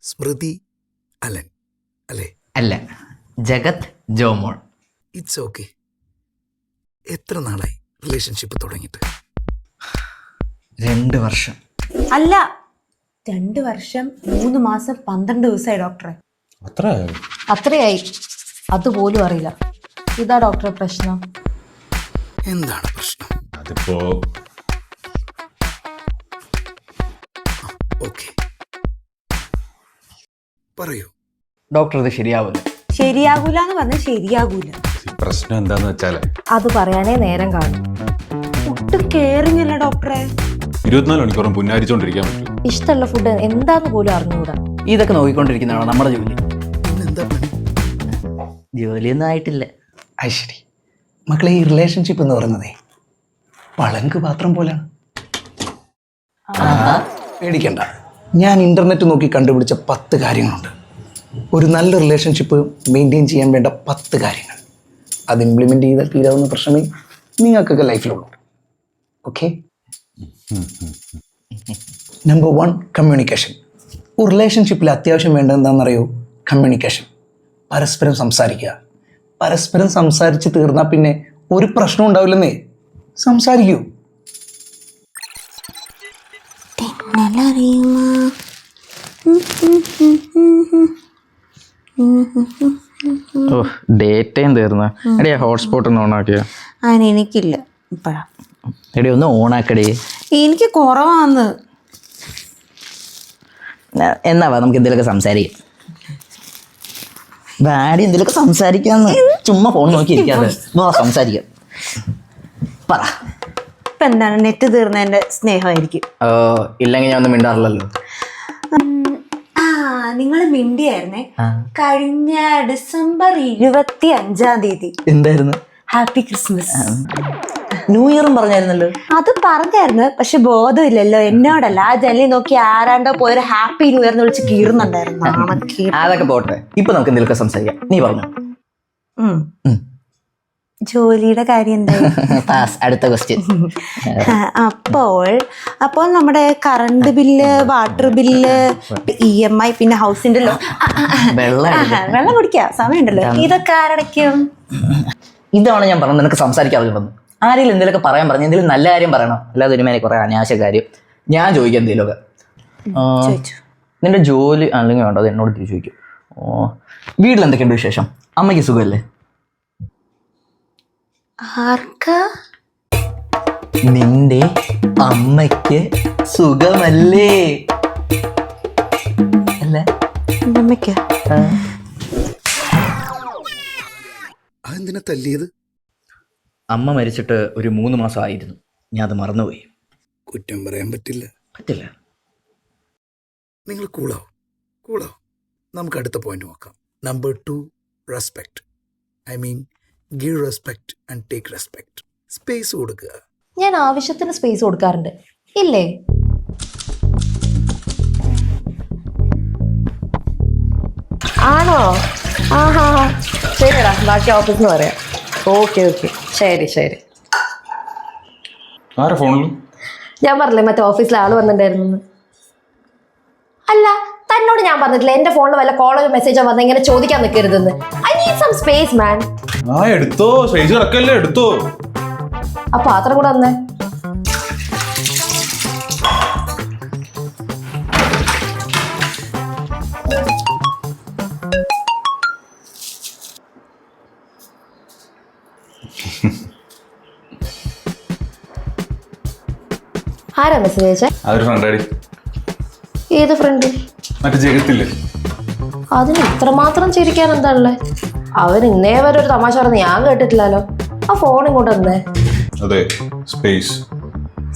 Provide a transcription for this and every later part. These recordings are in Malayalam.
സ്മൃതി അലൻ അല്ലേ? അല്ല, ജഗത് ജോമോൾ. It's okay. എത്ര നാളായി റിലേഷൻഷിപ്പ് തുടങ്ങിയിട്ട്? 2 വർഷം. അല്ല, 2 വർഷം 3 മാസം 12 ദിവസമായി ഡോക്ടറെ. അത്രയായി, അതുപോലും അറിയില്ല. ഇതാ ഡോക്ടറെ പ്രശ്നം. എന്താണ് പ്രശ്നം? അതിപ്പോ ഓക്കെ, പറയൂ. ഡോക്ടർ ഇത് ശരിയാവില്ല. ശരിയാകൂല എന്ന് പറഞ്ഞാൽ ശരിയാകൂല. പ്രശ്നം എന്താന്ന് വെച്ചാലേ അത് പറയാനേ നേരം കാണും. ഒട്ടും കെയറിങ് അല്ല ഡോക്ടറെ. 24 മണിക്കൂറും പുന്നാരിച്ചോണ്ടിരിക്കാൻ പറ്റും. ഇഷ്ടമുള്ള ഫുഡ് എന്താന്ന് പോലും അറിഞ്ഞുകൂടാ. ഇതൊക്കെ നോക്കിക്കൊണ്ടിരിക്കുന്നതാണോ നമ്മുടെ ജോലി? പിന്നെന്താ പണി? ജോലിയൊന്നും ആയിട്ടില്ല. അത് ശരി. മക്കളെ, ഈ റിലേഷൻഷിപ്പ് എന്ന് പറയുന്നതേ പളങ്ക് പാത്രം പോലെയാണ്. പേടിക്കണ്ട, ഞാൻ ഇന്റർനെറ്റ് നോക്കി കണ്ടുപിടിച്ച 10 കാര്യങ്ങളുണ്ട്. ഒരു നല്ല റിലേഷൻഷിപ്പ് മെയിൻറ്റെയിൻ ചെയ്യാൻ വേണ്ട 10 കാര്യങ്ങൾ. അത് ഇംപ്ലിമെൻ്റ് ചെയ്താൽ തീരാവുന്ന പ്രശ്നമേ നിങ്ങൾക്കൊക്കെ ലൈഫിലുള്ളൂ. ഓക്കെ. Number 1, communication. ഒരു റിലേഷൻഷിപ്പിൽ അത്യാവശ്യം വേണ്ടത് എന്താണെന്നറിയോ? കമ്മ്യൂണിക്കേഷൻ. പരസ്പരം സംസാരിക്കുക. പരസ്പരം സംസാരിച്ച് തീർന്നാൽ പിന്നെ ഒരു പ്രശ്നം ഉണ്ടാവില്ലെന്നേ. സംസാരിക്കൂ. ഓ, ഡേറ്റയും തീർന്ന എടിയാ. ഹോട്ട്സ്പോട്ട് ഒന്ന് ഓണാക്കിയ. എനിക്കില്ല ഇപ്പഴാ. എടി ഒന്ന് ഓണാക്കടി. എനിക്ക് കുറവാന്ന്. എന്നാ വാ, നമുക്ക് എന്തെങ്കിലുമൊക്കെ സംസാരിക്കാം. വാടി, എന്തെങ്കിലുമൊക്കെ സംസാരിക്കാന്ന്. ചുമ്മാ ഫോൺ നോക്കി ഇരിക്കാതെ സംസാരിക്കാം. പറ. ഇപ്പൊ എന്താണ്, നെറ്റ് തീർന്നതിന്റെ സ്നേഹമായിരിക്കും. ഓ, ഇല്ലെങ്കിൽ ഞാൻ ഒന്നും മിണ്ടാറില്ലല്ലോ. നിങ്ങൾ മിണ്ടിയായിരുന്നേ കഴിഞ്ഞ ഡിസംബർ 25-ാം തീയതി. എന്തായിരുന്നു? Happy Christmas. ന്യൂ ഇയറും പറഞ്ഞായിരുന്നല്ലോ. അത് പറഞ്ഞായിരുന്നു, പക്ഷെ ബോധമില്ലല്ലോ. എന്നോടല്ല, ആ ജനലി നോക്കി ആരാണ്ടോ പോയൊരു ഹാപ്പി ന്യൂ ഇയർ എന്ന് വിളിച്ച് കീറുന്നുണ്ടായിരുന്നു. അതൊക്കെ പോട്ടെ, ഇപ്പൊ നമുക്ക് എന്തെങ്കിലുമൊക്കെ സംസാരിക്കാം. നീ പറഞ്ഞു. ജോലിയുടെ കാര്യം എന്തായി? പാസ്. അടുത്ത ക്വസ്റ്റ്യൻ. അപ്പോൾ നമ്മുടെ current bill, water bill, EMI, പിന്നെ ഹൗസിന്റെ വെള്ളം കുടിക്കാം, സമയമുണ്ടല്ലോ. ഇതൊക്കെ ആരടയ്ക്കും? ഇതാണ് ഞാൻ പറഞ്ഞത്, നിനക്ക് സംസാരിക്കാറില്ലെന്ന്. ആരെങ്കിലും എന്തെങ്കിലുമൊക്കെ പറയാൻ പറഞ്ഞു, എന്തെങ്കിലും നല്ല കാര്യം പറയണം, അല്ലാതെ ഒരു മേലെ കുറെ അനാവശ്യ കാര്യം. ഞാൻ ചോദിക്കാം എന്തെങ്കിലുമൊക്കെ. നിന്റെ ജോലി അല്ലെങ്കിൽ വേണ്ടോ, അത് എന്നോട് തിരിച്ചു ചോദിക്കും. ഓ, വീട്ടിൽ എന്തൊക്കെയുണ്ട് വിശേഷം? അമ്മയ്ക്ക് സുഖമല്ലേ? ആർക്കാ? നിന്റെ അമ്മയ്ക്ക് സുഖമല്ലേ? അല്ല, അമ്മയ്ക്ക്. അതെന്തിനാ തല്ലിയത്? അമ്മ മരിച്ചിട്ട് ഒരു 3 മാസം ആയിരുന്നു. ഞാൻ അത് മറന്നുപോയി. കുറ്റം പറയാൻ പറ്റില്ല. നിങ്ങൾ കൂളാവും. നമുക്ക് അടുത്ത പോയിന്റ് നോക്കാം. Number 2, respect. I mean, give respect and take respect. Space കൊടുക്കുക. ഞാൻ ആവശ്യത്തിന് സ്പേസ് കൊടുക്കാറുണ്ട്, ഇല്ലേ? ആണോ? ആഹാ, ശരിടാ, ബാക്കി ഓഫീസിൽ നിന്ന് പറയാം. ഓക്കെ, ശരി. ആരാ ഫോണിൽ? ഞാൻ പറഞ്ഞില്ലേ മറ്റേ ഓഫീസിലെ ആള് വന്നിട്ടുണ്ടായിരുന്നു. അല്ല, തന്നോട് ഞാൻ പറഞ്ഞിട്ടില്ല എന്റെ ഫോണിൽ വല്ല കോളേജ് മെസ്സേജോ വന്ന ഇങ്ങനെ ചോദിക്കാൻ നിൽക്കരുതെന്ന്. ഐ നീഡ് സം സ്പേസ് മാൻ. എടുത്തോ, സ്പേസ് കിടക്കല്ലേ, എടുത്തോ. ആ പാത്രം കൂടെ വന്നേ. ആരാ മെസ്സേജ് അയച്ചേ? അതൊരു ഫ്രണ്ടാടി. ഏത് ഫ്രണ്ട്? മറ്റേ ജഗത്തില്ലേ? അതിന് ഇത്രമാത്രം ചിരിക്കാൻ എന്താണല്ലേ? അവൻ ഇന്നേ വരെ ഒരു തമാശ പറഞ്ഞ് ഞാൻ കേട്ടിട്ടില്ലല്ലോ. ആ ഫോൺ ഇങ്ങോട്ട് വന്നേ. അതെ,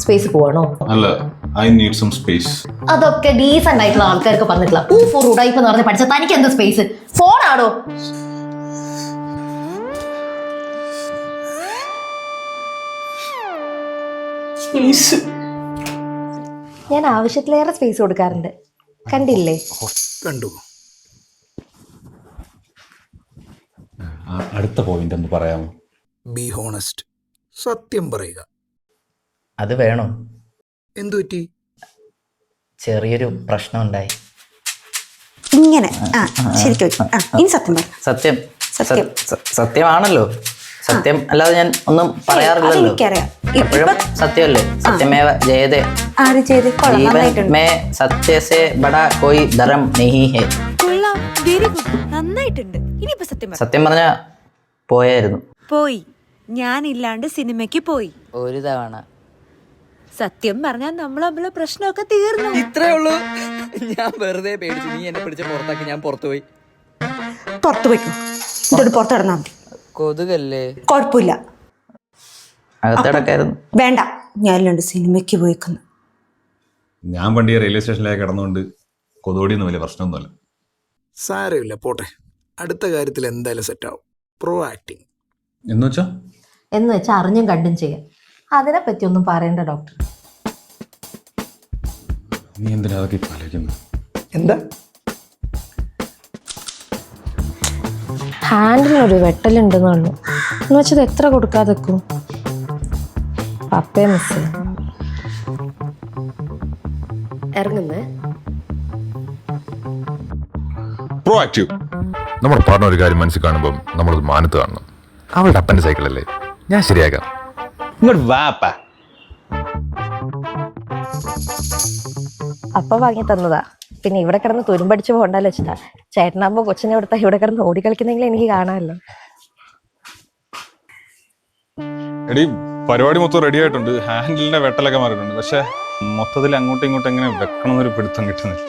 സ്പേസ് പോവാണോ? അല്ല, ഐ നീഡ് സം സ്പേസ്. അതൊക്കെ ഡീസന്റ് ആയിട്ടുള്ള ആൾക്കാർക്ക് പറഞ്ഞിട്ടില്ല. ഉടായ്പ എന്ന് പറഞ്ഞ് പഠിച്ച തനിക്ക് എന്ത് സ്പേസ്? ഫോണാണോ? ഞാൻ ആവശ്യത്തിലേറെ സ്പേസ് കൊടുക്കാറുണ്ട്, കണ്ടില്ലേ? കണ്ടു. അടുത്ത പോയിന്റ് ഒന്ന് പറയാമോ? Be honest. സത്യം പറയുക. അത് വേണോ? എന്തു പറ്റി? ചെറിയൊരു പ്രശ്നം ഉണ്ടായി. ഇങ്ങനെ ശരിക്കും വെക്കും. ഇനി സത്യം പറ. സത്യം സത്യം. സത്യമാണല്ലോ. സത്യം അല്ലാതെ ഞാൻ ഒന്നും പറയാറില്ലല്ലോ. അതെനിക്കറിയാം. എപ്പോഴും സത്യമല്ലേ. സത്യമേവ ജയതേ. ആര് ചെയ്ത്? കൊള്ളാം, ജീവൻ നന്നായിട്ടുണ്ട്. മേ സത്യ സേ ബടാ കോയി ധരം നഹീ ഹേ. കൊള്ളാം, വെരി ഗുഡ്, നന്നായിട്ടുണ്ട്. ഇനിയിപ്പോ സത്യം പറ. സത്യം പറഞ്ഞ പോയായിരുന്നു പോയി, ഞാനില്ലാണ്ട് സിനിമയ്ക്ക് പോയി. ഒരു തവണ. സത്യം പറഞ്ഞാൽ നമ്മൾ തമ്മിലെ പ്രശ്നമൊക്കെ തീർന്നു. ഇത്രേ ഉള്ളൂ. ഞാൻ വെറുതെ പേടിച്ചു. നീ എന്നെ പിടിച്ച് പുറത്താക്കി, ഞാൻ പുറത്തു പോയി. പുറത്ത് പോയിക്കോ. ഇതോട് പുറത്ത് കിടന്നാ മതി. കൊതുകല്ലേ. കുഴപ്പമില്ല. അകത്തടക്കായിരുന്നു. വേണ്ട, ഞാനില്ലാണ്ട് സിനിമയ്ക്ക് പോയിക്കുന്നു. ഞാൻ പണ്ട് റെയിൽവേ സ്റ്റേഷനിലേക്ക് കിടന്നുകൊണ്ട് കൊതുകടിയൊന്നും വലിയ പ്രശ്നമൊന്നുമല്ല. സാരമില്ല, പോട്ടെ. അടുത്ത കാര്യത്തിൽ എന്തായാലും സെറ്റാവും. പ്രോ ആക്ടിങ് എന്ന് വെച്ചാ എന്ന് വെച്ചാൽ അറിഞ്ഞും കണ്ടും ചെയ്യാം. അതിനെപ്പറ്റി ഒന്നും പറയണ്ട ഡോക്ടർ. നീ എന്തിനാ അതൊക്കെ ഇപ്പൊ ആലോചിക്കുന്നത്? എന്താ? ഹാൻഡിനൊരു വെട്ടലുണ്ടെന്നുള്ളൂ. എന്ന് വെച്ചത് എത്ര കൊടുക്കാതെ വെക്കും. പപ്പയെ മിസ് ഇറങ്ങുന്നേ. Proactive. നമ്മുടെ പാർട്ണർ ഒരു കാര്യം മനസ്സിൽ കാണുമ്പോൾ നമ്മളത് മാനത്ത് കാണണം. അവളുടെ അപ്പൻ്റെ സൈക്കിളല്ലേ, ഞാൻ ശരിയാക്കാം. ഇങ്ങോട്ട് വാപ്പാ. അപ്പ വാങ്ങി തന്നതാ. പിന്നെ ഇവിടെ കിടന്ന് തുരുമ്പടിച്ച് പോകണ്ടല്ലോ വെച്ചിട്ടാ. ചേട്ടനാകുമ്പോ കൊച്ചിനെ കൊടുത്താൽ ഇവിടെ കിടന്ന് ഓടിക്കളിക്കുന്നെങ്കിൽ എനിക്ക് കാണാമല്ലോ. എടി, പരിപാടി മൊത്തം റെഡി ആയിട്ടുണ്ട്. ഹാൻഡിലിന്റെ വെട്ടലൊക്കെ മാറിയിട്ടുണ്ട്. പക്ഷെ മൊത്തത്തിൽ അങ്ങോട്ടും ഇങ്ങോട്ടും എങ്ങനെ വെക്കണമെന്നൊരു പിടുത്തം കിട്ടുന്നില്ല.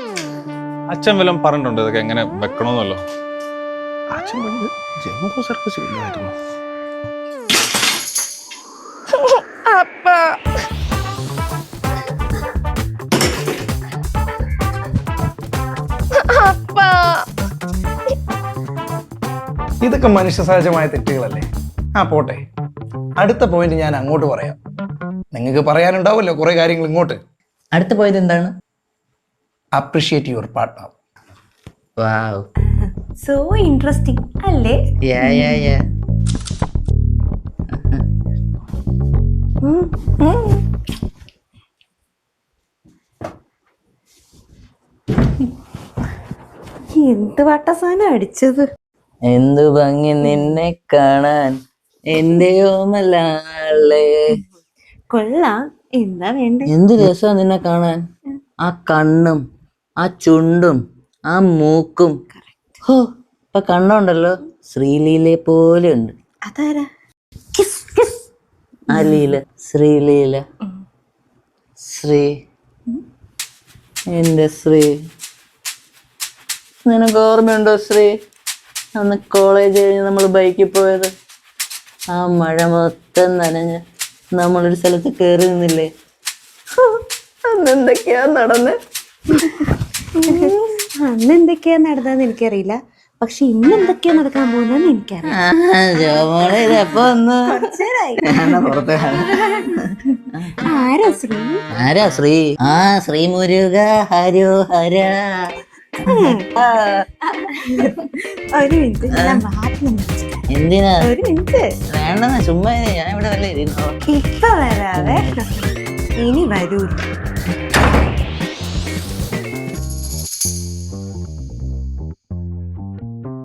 അച്ഛൻ വല്ലതും പറഞ്ഞിട്ടുണ്ട് ഇതൊക്കെ എങ്ങനെ വെക്കണമെന്നല്ലോ. അച്ഛൻ പറഞ്ഞത് ജംബോ സർക്കസ് ഇല്ലായിരുന്നു. ഇതൊക്കെ മനുഷ്യ സഹജമായ തെറ്റുകളല്ലേ. പോട്ടെ. അടുത്ത പോയിന്റ് ഞാൻ അങ്ങോട്ട് പറയാം. നിങ്ങൾക്ക് പറയാനുണ്ടാവുമല്ലോ കുറെ കാര്യങ്ങൾ ഇങ്ങോട്ട്. അടുത്ത പോയത് എന്താണ്? Appreciate your partner. Wow, so interesting അല്ലേ? യാ യാ യാ. എന്ത് വട്ടസാനം അടിച്ചത്. എന്തു ഭംഗി നിന്നെ കാണാൻ എന്റെ ഓമലാളേ. കൊള്ളാം. എന്താ വേണ്ടേ? എന്ത് രസാ നിന്നെ കാണാൻ. ആ കണ്ണും ആ ചുണ്ടും ആ മൂക്കും. ഹോ, ഇപ്പൊ കണ്ണുണ്ടല്ലോ ശ്രീലീലയെ പോലെ ഉണ്ട്. അതാരാ? ആ ലീല, ശ്രീലീല. ശ്രീ, എന്റെ ശ്രീ. നിനക്ക് ഓർമ്മയുണ്ടോ ശ്രീ? അന്ന് കോളേജ് കഴിഞ്ഞ് നമ്മൾ ബൈക്കിൽ പോയത്. ആ മഴ മൊത്തം നനഞ്ഞ് നമ്മളൊരു സ്ഥലത്ത് കയറി നിന്നില്ലേ? അന്ന് എന്തൊക്കെയാ നടന്ന്. അന്ന് എന്തൊക്കെയാ നടന്നതെന്ന് എനിക്കറിയില്ല. പക്ഷെ ഇന്ന് എന്തൊക്കെയാ നടക്കാൻ പോകുന്നതെന്ന് എനിക്കറിയാം. ജോമോളെ ഇതപ്പോ ഒന്ന് പുറത്ത്. ആരാ ശ്രീ? ആരാ ശ്രീ? ആ ശ്രീ മുരുക ഹരോഹര. ഒരു മിനിറ്റ്, ഞാൻ ബാത്റൂം എന്തിനാ? ഒരു മിനിറ്റ്. വേണ്ടെന്ന് ചുമ്മാ ഞാൻ ഇവിടെ വല്ല ഇരുന്നോ. ഇപ്പൊ വരാതെ ഇനി വരൂ.